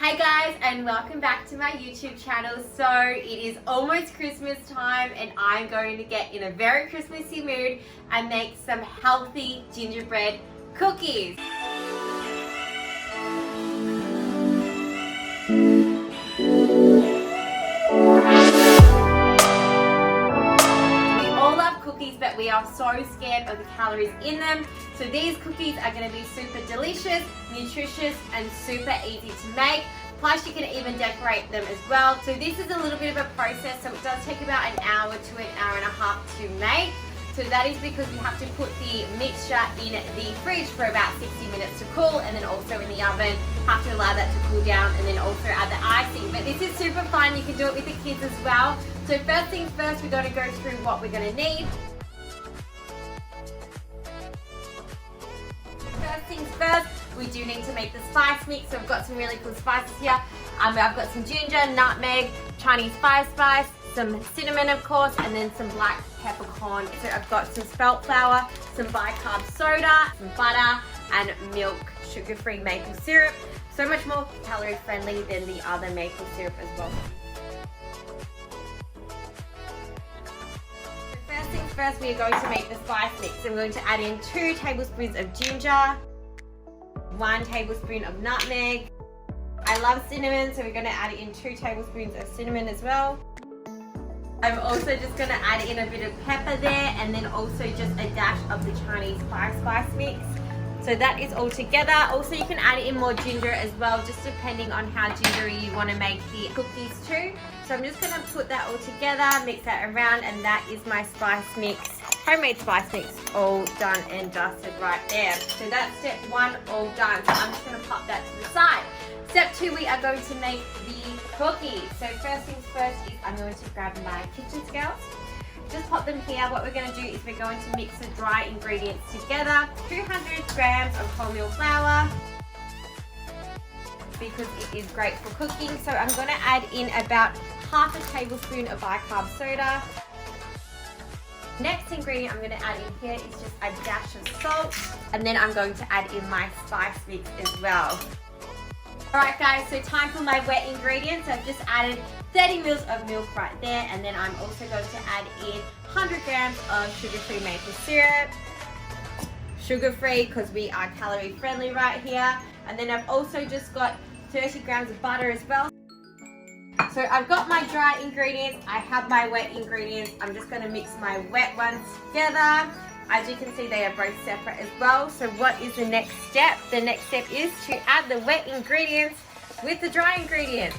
Hi guys, and welcome back to my YouTube channel. So it is almost Christmas time and I'm going to get in a very Christmassy mood and make some healthy gingerbread cookies. But we are so scared of the calories in them. So these cookies are going to be super delicious, nutritious, and super easy to make. Plus you can even decorate them as well. So this is a little bit of a process, so it does take about an hour to an hour and a half to make. So that is because we have to put the mixture in the fridge for about 60 minutes to cool, and then also in the oven, have to allow that to cool down, and then also add the icing. But this is super fun, you can do it with the kids as well. So first things first, we're going to go through what we're going to need. First things first, we do need to make the spice mix. So we've got some really cool spices here. I've got some ginger, nutmeg, Chinese spice, some cinnamon of course, and then some black peppercorn. So I've got some spelt flour, some bicarb soda, some butter, and milk, sugar-free maple syrup. So much more calorie friendly than the other maple syrup as well. First things first, we are going to make the spice mix. So we're going to add in 2 tablespoons of ginger, 1 tablespoon of nutmeg. I love cinnamon, so we're going to add in 2 tablespoons of cinnamon as well. I'm also just going to add in a bit of pepper there, and then also just a dash of the Chinese spice mix. So that is all together. Also you can add in more ginger as well, just depending on how gingery you want to make the cookies too. So I'm just going to put that all together, mix that around, and that is my spice mix, homemade spice mix, all done and dusted right there. So that's step 1 all done. So I'm just going to pop that to the side. Step 2, we are going to make the cookies. So first things first is I'm going to grab my kitchen scales. Just pop them here. What we're going to do is we're going to mix the dry ingredients together. 200 grams of wholemeal flour, because it is great for cooking. So I'm going to add in about half a tablespoon of bicarb soda. Next ingredient I'm going to add in here is just a dash of salt, and then I'm going to add in my spice mix as well. Alright guys, so time for my wet ingredients. I've just added 30 mils of milk right there, and then I'm also going to add in 100 grams of sugar-free maple syrup. Sugar-free because we are calorie friendly right here. And then I've also just got 30 grams of butter as well. So I've got my dry ingredients, I have my wet ingredients. I'm just going to mix my wet ones together. As you can see, they are both separate as well. So what is the next step? The next step is to add the wet ingredients with the dry ingredients.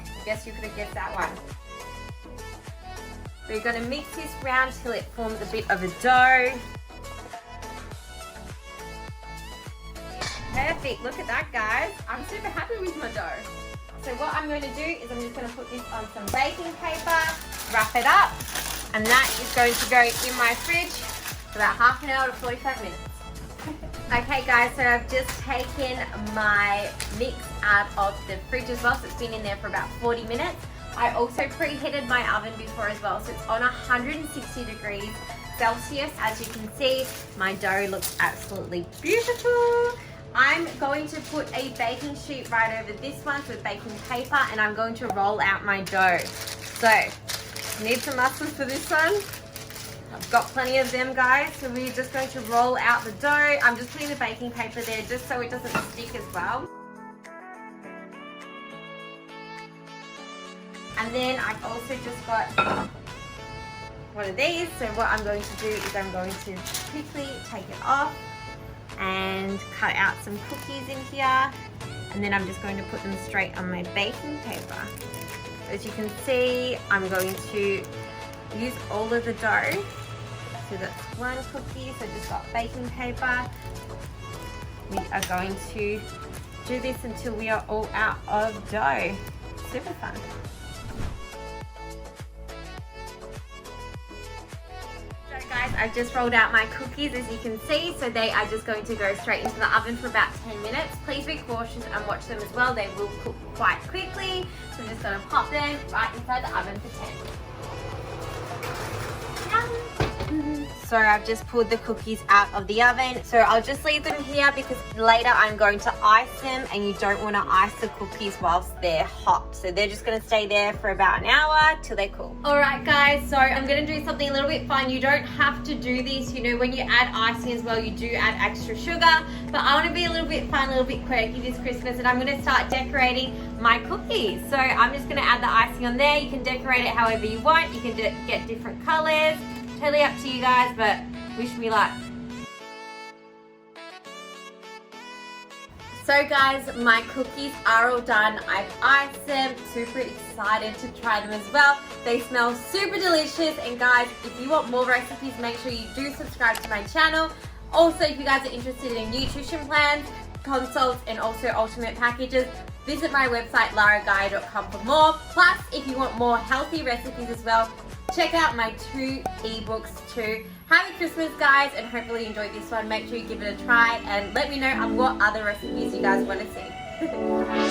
I guess you could have guessed that one. So you're going to mix this round till it forms a bit of a dough. Perfect, look at that guys. I'm super happy with my dough. So what I'm going to do is I'm just going to put this on some baking paper, wrap it up, and that is going to go in my fridge for about half an hour to 45 minutes. Okay guys, so I've just taken my mix out of the fridge as well, so it's been in there for about 40 minutes. I also preheated my oven before as well, so it's on 160 degrees Celsius. As you can see, my dough looks absolutely beautiful. I'm going to put a baking sheet right over this one with baking paper, and I'm going to roll out my dough. So, need some muscles for this one. I've got plenty of them guys, so we're just going to roll out the dough. I'm just putting the baking paper there just so it doesn't stick as well. And then I've also just got one of these. So what I'm going to do is I'm going to quickly take it off and cut out some cookies in here. And then I'm just going to put them straight on my baking paper. As you can see, I'm going to use all of the dough. So that's one cookie, so just got baking paper. We are going to do this until we are all out of dough. Super fun. So guys, I've just rolled out my cookies as you can see, so they are just going to go straight into the oven for about 10 minutes. Please be cautious and watch them as well, they will cook quite quickly. So I'm just going to pop them right inside the oven for 10. Yum. So I've just pulled the cookies out of the oven. So I'll just leave them here because later I'm going to ice them, and you don't want to ice the cookies whilst they're hot. So they're just going to stay there for about an hour till they cool. Alright guys, so I'm going to do something a little bit fun. You don't have to do this. You know, when you add icing as well, you do add extra sugar. But I want to be a little bit fun, a little bit quirky this Christmas, and I'm going to start decorating my cookies. So I'm just going to add the icing on there. You can decorate it however you want. You can get different colors. Totally up to you guys, but wish me luck. So guys, my cookies are all done. I've iced them. Super excited to try them as well. They smell super delicious. And guys, if you want more recipes, make sure you do subscribe to my channel. Also, if you guys are interested in nutrition plans, consults, and also ultimate packages, visit my website laragaia.com for more. Plus, if you want more healthy recipes as well, check out my 2 ebooks too. Happy Christmas guys, and hopefully you enjoyed this one. Make sure you give it a try and let me know on what other recipes you guys want to see.